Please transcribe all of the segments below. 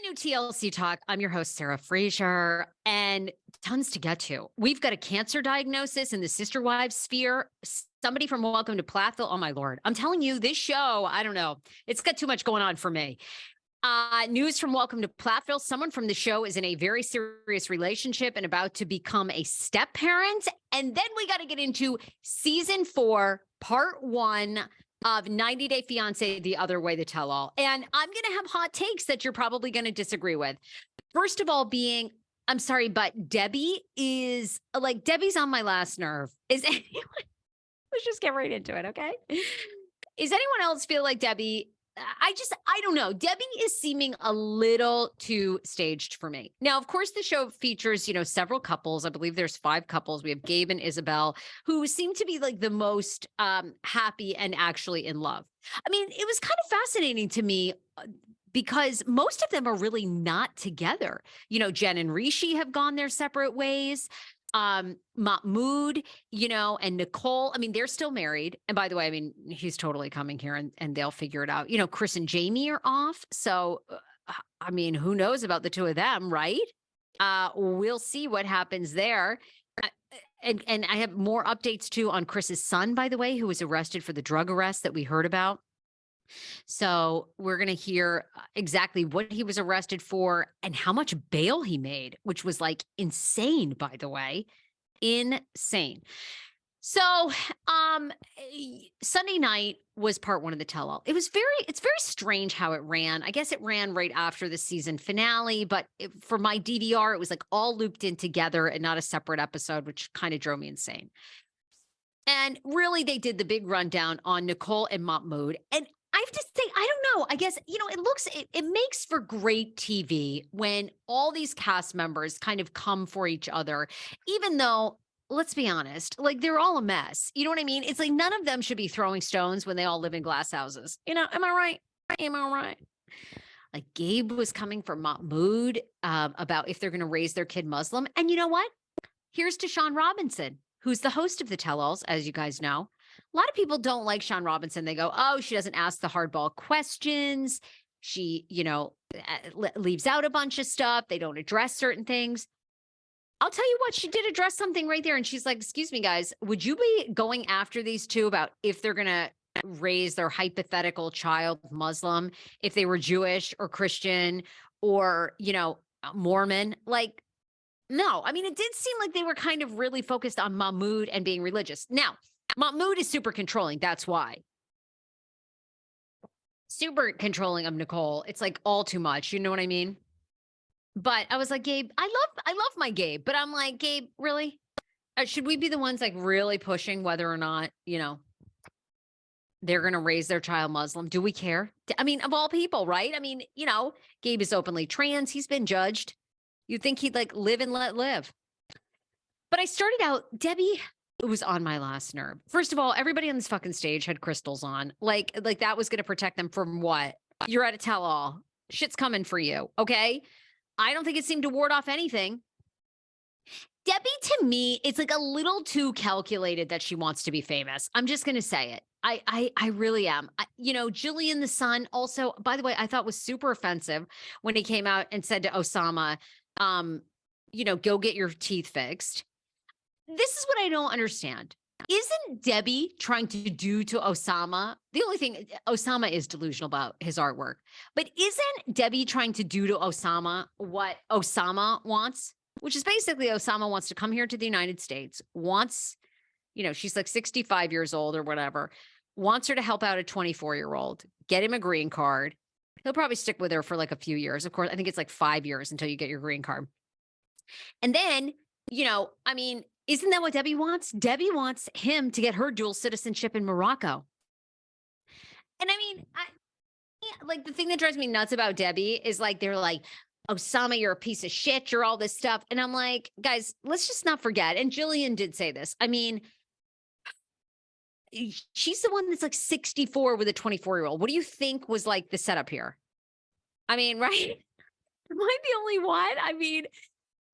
new TLC Talk. I'm your host, Sarah Fraser, and tons to get to. We've got a cancer diagnosis in the sister wives sphere. Somebody from Welcome to Plathville. Oh, my Lord. I'm telling you, this show, I don't know. It's got too much going on for me. News from Welcome to Plathville. Someone from the show is in a very serious relationship and about to become a step parent. And then we got to get into season 4, part 1 of 90 Day Fiancé, The Other Way, the Tell All. And I'm going to have hot takes that you're probably going to disagree with. First of all, I'm sorry, but Debbie is like, Debbie's on my last nerve. Is anyone, let's just get right into it, okay? Is anyone else feel like Debbie? I don't know. Debbie is seeming a little too staged for me. Now, of course, the show features, several couples. I believe there's 5 couples. We have Gabe and Isabel, who seem to be like the most happy and actually in love. I mean, it was kind of fascinating to me because most of them are really not together. Jen and Rishi have gone their separate ways. Mahmoud, and Nicole, I mean, they're still married. And by the way, I mean, he's totally coming here and they'll figure it out. Chris and Jamie are off. So, I mean, who knows about the two of them, right? We'll see what happens there. And I have more updates too on Chris's son, by the way, who was arrested for the drug arrest that we heard about. So we're going to hear exactly what he was arrested for and how much bail he made, which was like insane, by the way, insane. So Sunday night was part 1 of the tell-all. It's very strange how it ran. I guess it ran right after the season finale, but for my DVR, it was like all looped in together and not a separate episode, which kind of drove me insane. And really, they did the big rundown on Nicole and Mahmoud. And I have to say, I don't know. I guess, it makes for great TV when all these cast members kind of come for each other, even though, let's be honest, like they're all a mess. You know what I mean? It's like none of them should be throwing stones when they all live in glass houses. Am I right? Am I right? Like Gabe was coming for Mahmoud about if they're going to raise their kid Muslim. And you know what? Here's to Sean Robinson, who's the host of the tell-alls, as you guys know. A lot of people don't like Sean Robinson. They go, oh, she doesn't ask the hardball questions. She, leaves out a bunch of stuff. They don't address certain things. I'll tell you what, she did address something right there. And she's like, excuse me, guys, would you be going after these two about if they're going to raise their hypothetical child Muslim, if they were Jewish or Christian or, Mormon? Like, no. I mean, it did seem like they were kind of really focused on Mahmoud and being religious. Now, Mahmoud is super controlling. That's why. Super controlling of Nicole. It's like all too much. You know what I mean? But I was like, Gabe, I love my Gabe. But I'm like, Gabe, really? Should we be the ones like really pushing whether or not, they're going to raise their child Muslim? Do we care? I mean, of all people, right? I mean, Gabe is openly trans. He's been judged. You'd think he'd like live and let live. But I started out, Debbie, it was on my last nerve. First of all, everybody on this fucking stage had crystals on. Like that was going to protect them from what? You're at a tell-all. Shit's coming for you, okay? I don't think it seemed to ward off anything. Debbie, to me, it's like a little too calculated that she wants to be famous. I'm just going to say it. I really am. Julian, the son, also, by the way, I thought was super offensive when he came out and said to Osama, go get your teeth fixed. This is what I don't understand. Isn't Debbie trying to do to Osama? The only thing, Osama is delusional about his artwork, but isn't Debbie trying to do to Osama what Osama wants? Which is basically Osama wants to come here to the United States, wants, she's like 65 years old or whatever, wants her to help out a 24-year-old, get him a green card. He'll probably stick with her for like a few years. Of course, I think it's like 5 years until you get your green card. And then, isn't that what Debbie wants? Debbie wants him to get her dual citizenship in Morocco. And I mean, the thing that drives me nuts about Debbie is like, they're like, Osama, you're a piece of shit. You're all this stuff. And I'm like, guys, let's just not forget. And Jillian did say this. I mean, she's the one that's like 64 with a 24-year-old. What do you think was like the setup here? I mean, right? Am I the only one? I mean,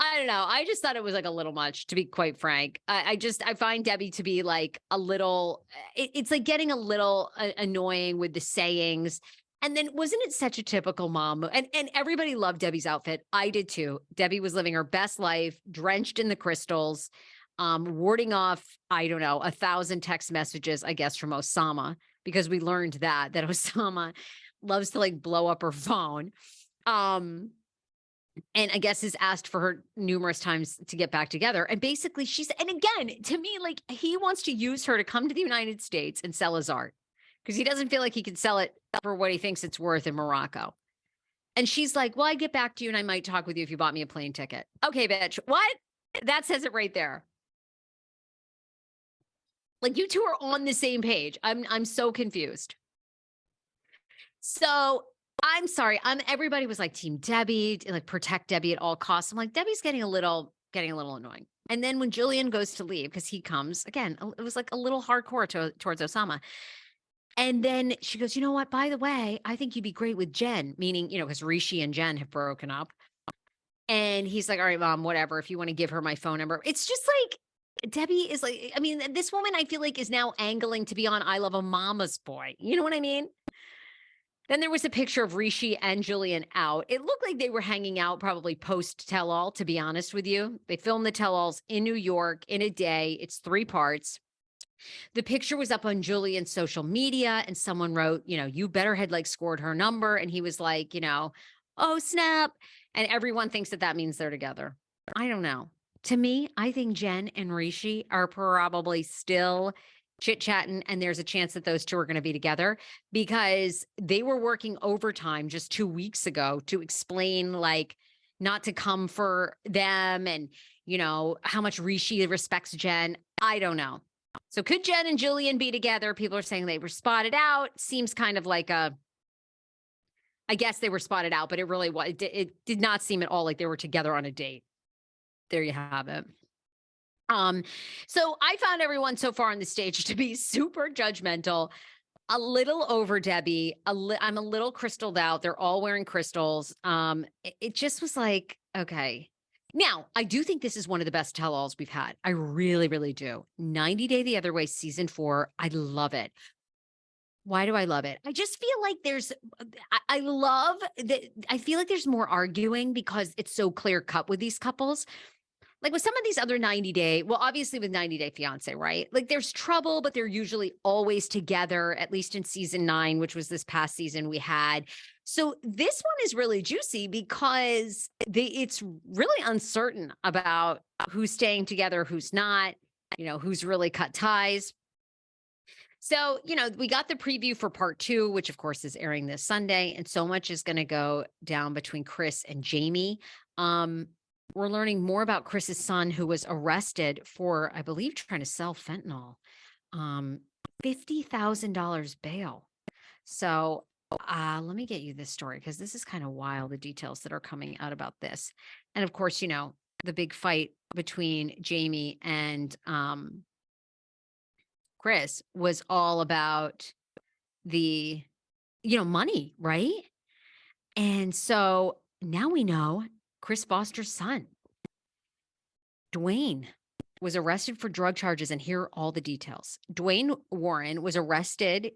I don't know. I just thought it was like a little much, to be quite frank. I find Debbie to be like a little, it's like getting a little annoying with the sayings. And then wasn't it such a typical mom? And everybody loved Debbie's outfit. I did too. Debbie was living her best life, drenched in the crystals, warding off, I don't know, 1,000 text messages, I guess, from Osama, because we learned that Osama loves to like blow up her phone. And I guess has asked for her numerous times to get back together. And basically and again, to me, like he wants to use her to come to the United States and sell his art because he doesn't feel like he can sell it for what he thinks it's worth in Morocco. And she's like, well, I'd get back to you and I might talk with you if you bought me a plane ticket. Okay, bitch. What? That says it right there. Like you two are on the same page. I'm so confused. So I'm sorry. Everybody was like Team Debbie, like protect Debbie at all costs. I'm like, Debbie's getting a little annoying. And then when Julian goes to leave, because he comes again, it was like a little hardcore towards Osama. And then she goes, you know what? By the way, I think you'd be great with Jen, meaning, because Rishi and Jen have broken up. And he's like, all right, mom, whatever. If you want to give her my phone number. It's just like, Debbie is like, I mean, this woman I feel like is now angling to be on I Love a Mama's Boy. You know what I mean? Then there was a picture of Rishi and Julian out. It looked like they were hanging out probably post tell-all, to be honest with you. They filmed the tell-alls in New York in a day. It's 3 parts. The picture was up on Julian's social media and someone wrote, you better had like scored her number. And he was like, oh, snap. And everyone thinks that means they're together. I don't know. To me, I think Jen and Rishi are probably still chit-chatting, and there's a chance that those two are going to be together because they were working overtime just 2 weeks ago to explain like not to come for them and, how much Rishi respects Jen. I don't know. So could Jen and Julian be together? People are saying they were spotted out. Seems kind of like I guess they were spotted out, but it really was. It did not seem at all like they were together on a date. There you have it. So I found everyone so far on the stage to be super judgmental, a little over Debbie. I'm a little crystalled out. They're all wearing crystals. It just was like, okay. Now, I do think this is one of the best tell-alls we've had. I really, really do. 90 Day the Other Way, season 4. I love it. Why do I love it? I just feel like I love that. I feel like there's more arguing because it's so clear cut with these couples. Like with some of these other 90 Day, well, obviously with 90 Day Fiance, right? Like there's trouble, but they're usually always together, at least in season 9, which was this past season we had. So this one is really juicy because it's really uncertain about who's staying together, who's not, who's really cut ties. So, we got the preview for part 2, which of course is airing this Sunday, and so much is going to go down between Chris and Jamie. We're learning more about Chris's son, who was arrested for, I believe, trying to sell fentanyl. $50,000 bail. So let me get you this story because this is kind of wild, the details that are coming out about this. And of course, the big fight between Jamie and Chris was all about the, money, right? And so now we know Chris Foster's son, Dwayne, was arrested for drug charges, and here are all the details. Dwayne Warren was arrested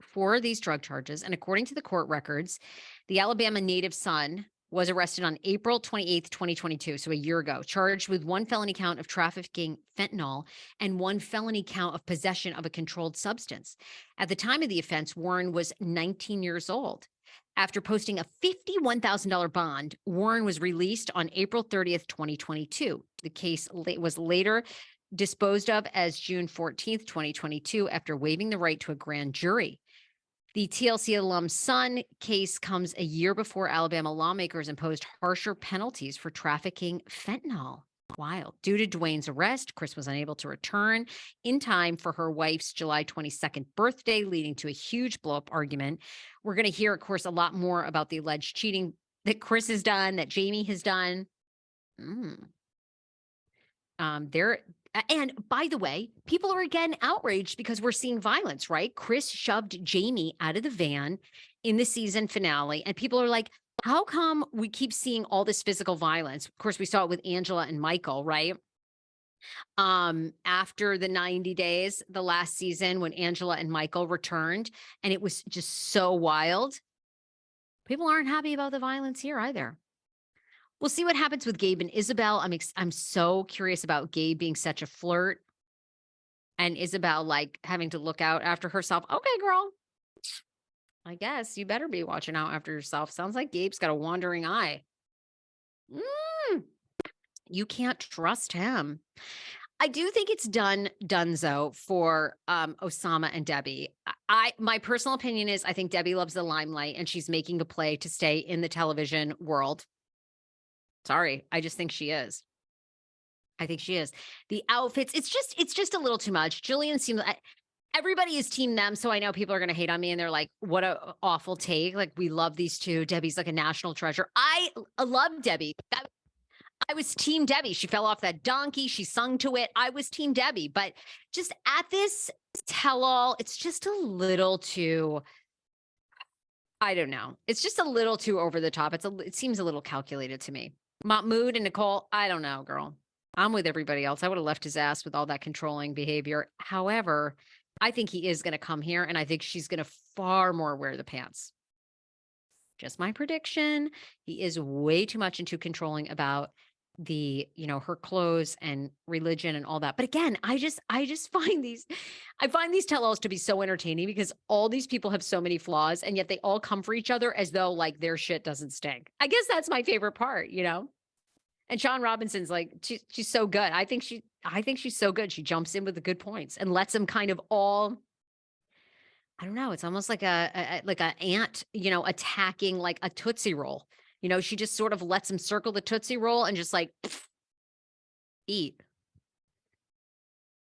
for these drug charges, and according to the court records, the Alabama native son was arrested on April 28th, 2022, so a year ago, charged with 1 felony count of trafficking fentanyl and 1 felony count of possession of a controlled substance. At the time of the offense, Warren was 19 years old. After posting a $51,000 bond, Warren was released on April 30th, 2022. The case was later disposed of as June 14th, 2022, after waiving the right to a grand jury. The TLC alum's son case comes a year before Alabama lawmakers imposed harsher penalties for trafficking fentanyl. Wild. Due to Dwayne's arrest, Chris was unable to return in time for her wife's July 22nd birthday, leading to a huge blow-up argument. We're going to hear, of course, a lot more about the alleged cheating that Chris has done, that Jamie has done. And by the way, people are again outraged because we're seeing violence, right? Chris shoved Jamie out of the van in the season finale, and people are like, how come we keep seeing all this physical violence? Of course, we saw it with Angela and Michael, right? After the 90 days, the last season when Angela and Michael returned, and it was just so wild. People aren't happy about the violence here either. We'll see what happens with Gabe and Isabel. I'm so curious about Gabe being such a flirt and Isabel like having to look out after herself. Okay, girl. I guess you better be watching out after yourself. Sounds like Gabe's got a wandering eye. You can't trust him. I do think it's donezo for Osama and Debbie. My personal opinion is I think Debbie loves the limelight and she's making a play to stay in the television world. Sorry, I just think she is. I think she is. The outfits, it's just a little too much. Julian seems everybody is team them, so I know people are going to hate on me and they're like, what a awful take. Like we love these two. Debbie's like a national treasure. I love Debbie. I was team Debbie. She fell off that donkey. She sung to it. I was team Debbie, but just at this tell all, it's just a little too, I don't know. It's just a little too over the top. It seems a little calculated to me. Mahmoud and Nicole, I don't know, girl. I'm with everybody else. I would have left his ass with all that controlling behavior. However, I think he is going to come here and I think she's going to far more wear the pants. Just my prediction. He is way too much into controlling about her clothes and religion and all that. But again, I just find these tell-alls to be so entertaining because all these people have so many flaws and yet they all come for each other as though like their shit doesn't stink. I guess that's my favorite part, And Sean Robinson's like, she's so good. I think she's so good. She jumps in with the good points and lets them kind of all, I don't know. It's almost like a ant, attacking like a Tootsie Roll. She just sort of lets him circle the Tootsie Roll and just like eat.